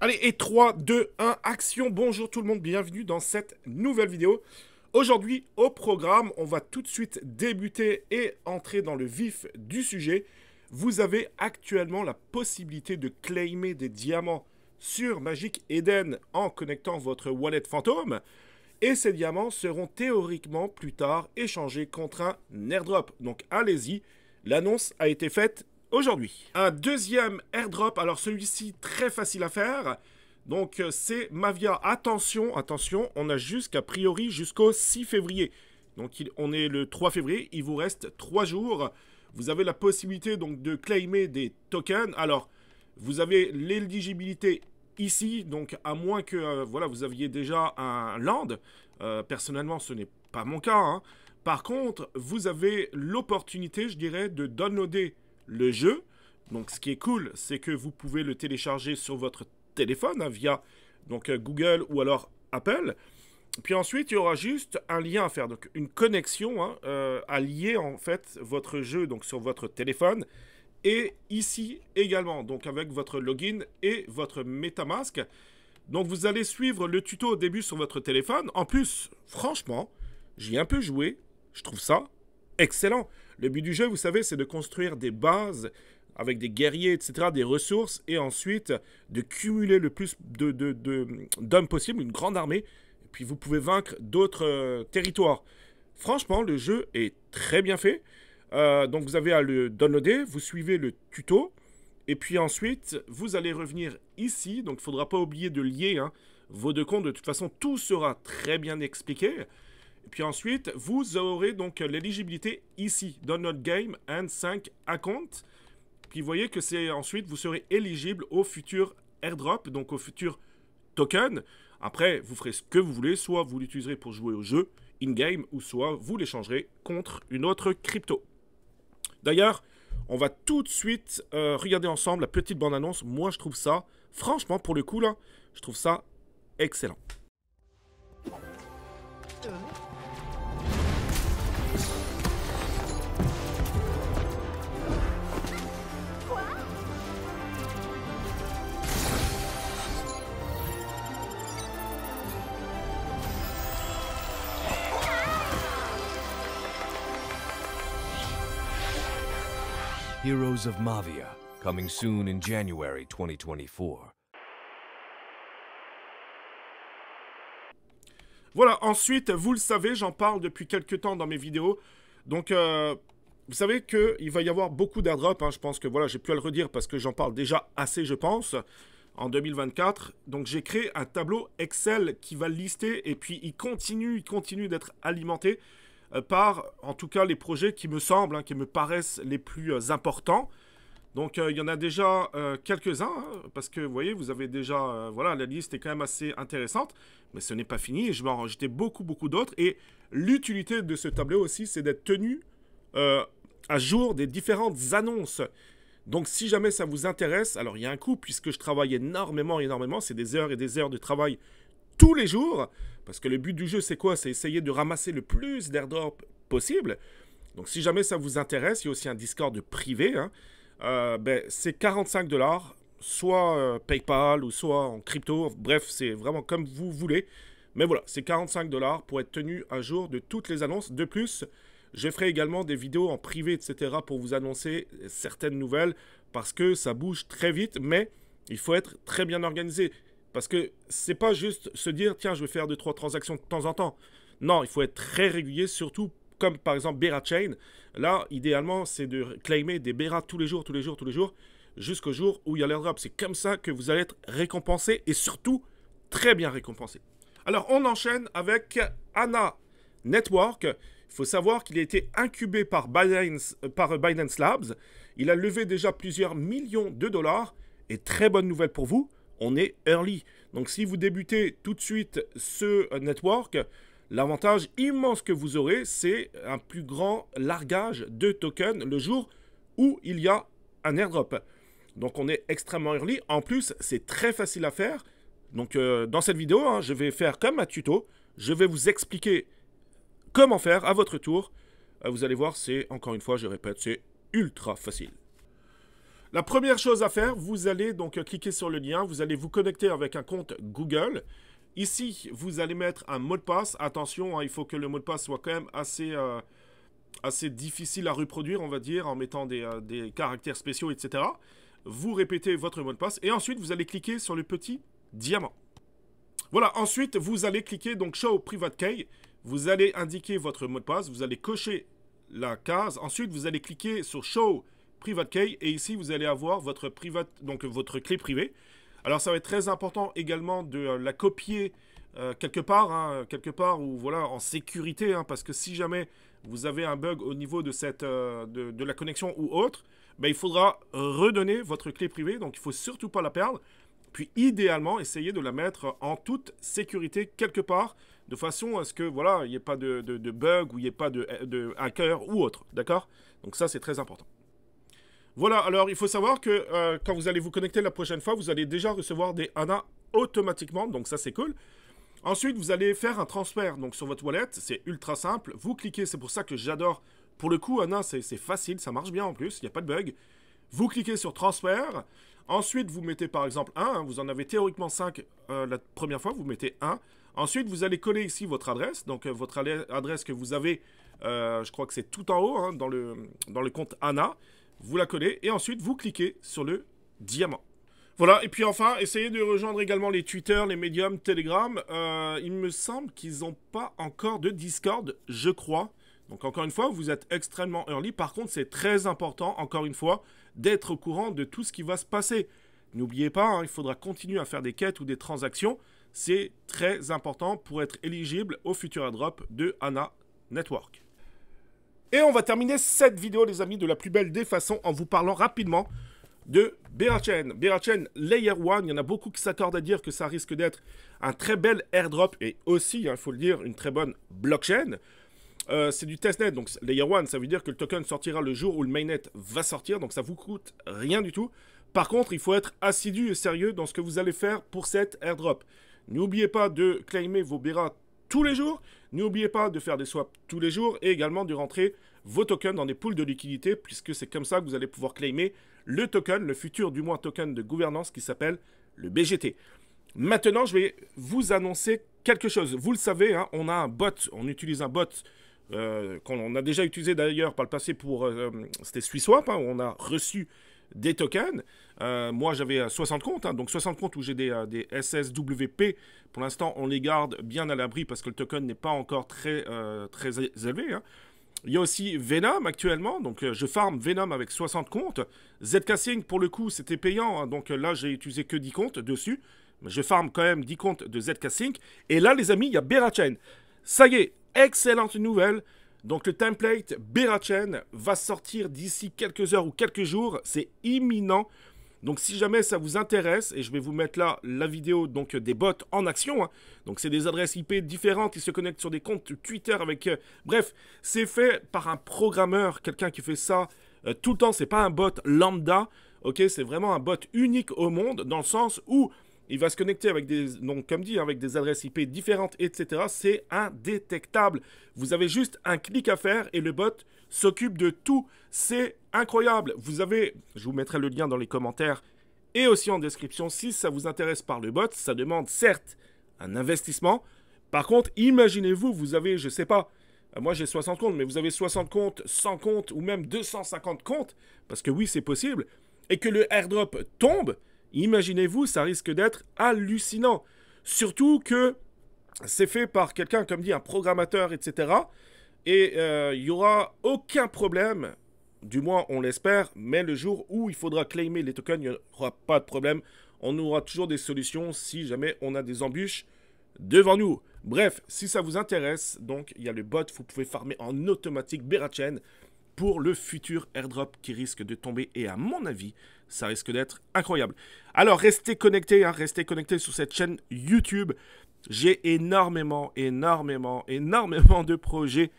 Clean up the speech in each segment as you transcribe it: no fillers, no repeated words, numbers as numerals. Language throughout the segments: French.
Allez, et 3, 2, 1, action. Bonjour tout le monde, bienvenue dans cette nouvelle vidéo. Aujourd'hui, au programme, on va tout de suite débuter et entrer dans le vif du sujet. Vous avez actuellement la possibilité de claimer des diamants sur Magic Eden en connectant votre wallet fantôme. Et ces diamants seront théoriquement plus tard échangés contre un airdrop. Donc allez-y, l'annonce a été faite aujourd'hui. Un deuxième airdrop, alors celui-ci très facile à faire. Donc c'est Mavia. Attention, attention, on a jusqu'à priori jusqu'au 6 février. Donc on est le 3 février, il vous reste 3 jours. Vous avez la possibilité donc de claimer des tokens. Alors, vous avez l'éligibilité ici, donc à moins que voilà, vous aviez déjà un land. Personnellement, ce n'est pas mon cas, hein. Par contre, vous avez l'opportunité, je dirais, de downloader le jeu. Donc, ce qui est cool, c'est que vous pouvez le télécharger sur votre téléphone hein, via donc, Google ou alors Apple. Puis ensuite, il y aura juste un lien à faire, donc une connexion hein, à lier en fait votre jeu donc sur votre téléphone et ici également, donc avec votre login et votre MetaMask. Donc vous allez suivre le tuto au début sur votre téléphone. En plus, franchement, j'y ai un peu joué, je trouve ça excellent. Le but du jeu, vous savez, c'est de construire des bases avec des guerriers, etc., des ressources, et ensuite de cumuler le plus d'hommes possible, une grande armée. Puis vous pouvez vaincre d'autres territoires. Franchement, le jeu est très bien fait. Donc vous avez à le downloader, vous suivez le tuto. Et puis ensuite, vous allez revenir ici. Donc il ne faudra pas oublier de lier hein, vos deux comptes. De toute façon, tout sera très bien expliqué. Et puis ensuite, vous aurez donc l'éligibilité ici. Download Game and 5 Account. Puis vous voyez que c'est ensuite, vous serez éligible au futur airdrop, donc au futur token. Après, vous ferez ce que vous voulez, soit vous l'utiliserez pour jouer au jeu in-game, ou soit vous l'échangerez contre une autre crypto. D'ailleurs, on va tout de suite regarder ensemble la petite bande-annonce. Moi, je trouve ça, franchement, pour le coup, là, je trouve ça excellent. Heroes of Mavia, coming soon in January 2024. Voilà, ensuite, vous le savez, j'en parle depuis quelques temps dans mes vidéos. Donc, vous savez qu'il va y avoir beaucoup d'airdrops. Hein. Je pense que, voilà, j'ai plus à le redire parce que j'en parle déjà assez, je pense, en 2024. Donc, j'ai créé un tableau Excel qui va lister et puis il continue d'être alimenté par, en tout cas, les projets qui me semblent, hein, qui me paraissent les plus importants. Donc, il y en a déjà quelques-uns, hein, parce que, vous voyez, vous avez déjà, voilà, la liste est quand même assez intéressante, mais ce n'est pas fini, je vais en rajouter beaucoup d'autres, et l'utilité de ce tableau aussi, c'est d'être tenu à jour des différentes annonces. Donc, si jamais ça vous intéresse, alors il y a un coût, puisque je travaille énormément, c'est des heures et des heures de travail tous les jours, parce que le but du jeu, c'est quoi? C'est essayer de ramasser le plus d'airdrops possible. Donc, si jamais ça vous intéresse, il y a aussi un Discord privé, hein, c'est 45 $, soit PayPal ou soit en crypto. Bref, c'est vraiment comme vous voulez. Mais voilà, c'est 45 $ pour être tenu à jour de toutes les annonces. De plus, je ferai également des vidéos en privé, etc. pour vous annoncer certaines nouvelles parce que ça bouge très vite, mais il faut être très bien organisé. Parce que c'est pas juste se dire, tiens, je vais faire 2-3 transactions de temps en temps. Non, il faut être très régulier, surtout comme par exemple Bera Chain. Là, idéalement, c'est de claimer des Bera tous les jours, jusqu'au jour où il y a l'airdrop. C'est comme ça que vous allez être récompensé et surtout très bien récompensé. Alors, on enchaîne avec Ana Network. Il faut savoir qu'il a été incubé par Binance Labs. Il a levé déjà plusieurs millions de dollars. Et très bonne nouvelle pour vous, on est early. Donc, si vous débutez tout de suite ce network, l'avantage immense que vous aurez, c'est un plus grand largage de tokens le jour où il y a un airdrop. Donc on est extrêmement early. En plus, c'est très facile à faire. Donc dans cette vidéo, hein, je vais faire comme un tuto. Je vais vous expliquer comment faire à votre tour. Vous allez voir, c'est, encore une fois, je répète, c'est ultra facile. La première chose à faire, vous allez donc cliquer sur le lien, vous allez vous connecter avec un compte Google. Ici, vous allez mettre un mot de passe. Attention, hein, il faut que le mot de passe soit quand même assez difficile à reproduire, on va dire, en mettant des caractères spéciaux, etc. Vous répétez votre mot de passe et ensuite, vous allez cliquer sur le petit diamant. Voilà, ensuite, vous allez cliquer donc Show Private Key. Vous allez indiquer votre mot de passe, vous allez cocher la case. Ensuite, vous allez cliquer sur Show Private Key et ici, vous allez avoir votre clé privée. Alors, ça va être très important également de la copier quelque part où, voilà, en sécurité, hein, parce que si jamais vous avez un bug au niveau de, de la connexion ou autre, ben, il faudra redonner votre clé privée, donc il ne faut surtout pas la perdre. Puis, idéalement, essayez de la mettre en toute sécurité quelque part, de façon à ce que, voilà, il n'y ait pas de bug ou il n'y ait pas de hacker ou autre, d'accord? Donc ça, c'est très important. Voilà, alors il faut savoir que quand vous allez vous connecter la prochaine fois, vous allez déjà recevoir des ANA automatiquement, donc ça c'est cool. Ensuite, vous allez faire un transfert donc sur votre wallet, c'est ultra simple. Vous cliquez, c'est pour ça que j'adore. Pour le coup, ANA, c'est facile, ça marche bien en plus, il n'y a pas de bug. Vous cliquez sur transfert. Ensuite, vous mettez par exemple 1, hein, vous en avez théoriquement 5 la première fois, vous mettez 1. Ensuite, vous allez coller ici votre adresse, donc votre adresse que vous avez, je crois que c'est tout en haut, hein, dans le compte ANA. Vous la collez et ensuite vous cliquez sur le diamant. Voilà, et puis enfin, essayez de rejoindre également les Twitter, les Medium, Telegram. Il me semble qu'ils n'ont pas encore de Discord, je crois. Donc encore une fois, vous êtes extrêmement early. Par contre, c'est très important, encore une fois, d'être au courant de tout ce qui va se passer. N'oubliez pas, hein, il faudra continuer à faire des quêtes ou des transactions. C'est très important pour être éligible au futur airdrop de ANA Network. Et on va terminer cette vidéo, les amis, de la plus belle des façons en vous parlant rapidement de Berachain. Berachain Layer 1, il y en a beaucoup qui s'accordent à dire que ça risque d'être un très bel airdrop et aussi, il faut le dire, une très bonne blockchain. C'est du testnet, donc Layer 1, ça veut dire que le token sortira le jour où le mainnet va sortir, donc ça vous coûte rien du tout. Par contre, il faut être assidu et sérieux dans ce que vous allez faire pour cet airdrop. N'oubliez pas de claimer vos Bera tous les jours. N'oubliez pas de faire des swaps tous les jours et également de rentrer vos tokens dans des pools de liquidité puisque c'est comme ça que vous allez pouvoir claimer le token, le futur du moins token de gouvernance qui s'appelle le BGT. Maintenant, je vais vous annoncer quelque chose. Vous le savez, hein, on a un bot, on utilise un bot qu'on a déjà utilisé d'ailleurs par le passé pour, c'était SwissSwap, hein, où on a reçu des tokens. Moi, j'avais 60 comptes, hein, donc 60 comptes où j'ai des SSWP. Pour l'instant, on les garde bien à l'abri parce que le token n'est pas encore très élevé. Hein. Il y a aussi Venom actuellement, donc je farm Venom avec 60 comptes. ZK Sync, pour le coup, c'était payant, hein, donc là, j'ai utilisé que 10 comptes dessus. Mais je farm quand même 10 comptes de ZK Sync. Et là, les amis, il y a Berachain. Ça y est, excellente nouvelle. Donc le template Berachain va sortir d'ici quelques heures ou quelques jours. C'est imminent. Donc si jamais ça vous intéresse, et je vais vous mettre là la vidéo donc, des bots en action. Hein. Donc c'est des adresses IP différentes qui se connectent sur des comptes Twitter avec... bref, c'est fait par un programmeur, quelqu'un qui fait ça tout le temps. C'est pas un bot lambda. Ok, c'est vraiment un bot unique au monde dans le sens où... il va se connecter avec des, donc comme dit, avec des adresses IP différentes, etc. C'est indétectable. Vous avez juste un clic à faire et le bot s'occupe de tout. C'est incroyable. Vous avez, je vous mettrai le lien dans les commentaires et aussi en description si ça vous intéresse par le bot. Ça demande certes un investissement. Par contre, imaginez-vous, vous avez, je sais pas, moi j'ai 60 comptes, mais vous avez 60 comptes, 100 comptes ou même 250 comptes, parce que oui, c'est possible, et que le airdrop tombe. Imaginez-vous, ça risque d'être hallucinant. Surtout que c'est fait par quelqu'un, comme dit, un programmateur, etc. Et il n'y aura aucun problème, du moins on l'espère, mais le jour où il faudra claimer les tokens, il n'y aura pas de problème. On aura toujours des solutions si jamais on a des embûches devant nous. Bref, si ça vous intéresse, donc il y a le bot, vous pouvez farmer en automatique Berachain pour le futur airdrop qui risque de tomber. Et à mon avis, ça risque d'être incroyable. Alors, restez connectés, hein, restez connectés sur cette chaîne YouTube. J'ai énormément de projets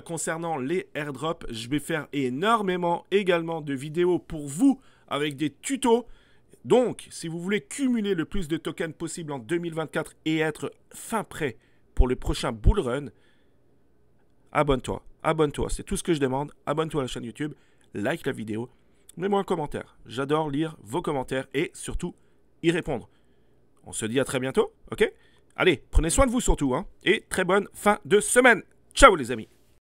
concernant les airdrops. Je vais faire énormément également de vidéos pour vous avec des tutos. Donc, si vous voulez cumuler le plus de tokens possible en 2024 et être fin prêt pour le prochain bull run, abonne-toi. Abonne-toi, c'est tout ce que je demande. Abonne-toi à la chaîne YouTube, like la vidéo Mets-moi un commentaire. J'adore lire vos commentaires et surtout y répondre. On se dit à très bientôt, ok? Allez, prenez soin de vous surtout, hein, et très bonne fin de semaine. Ciao les amis!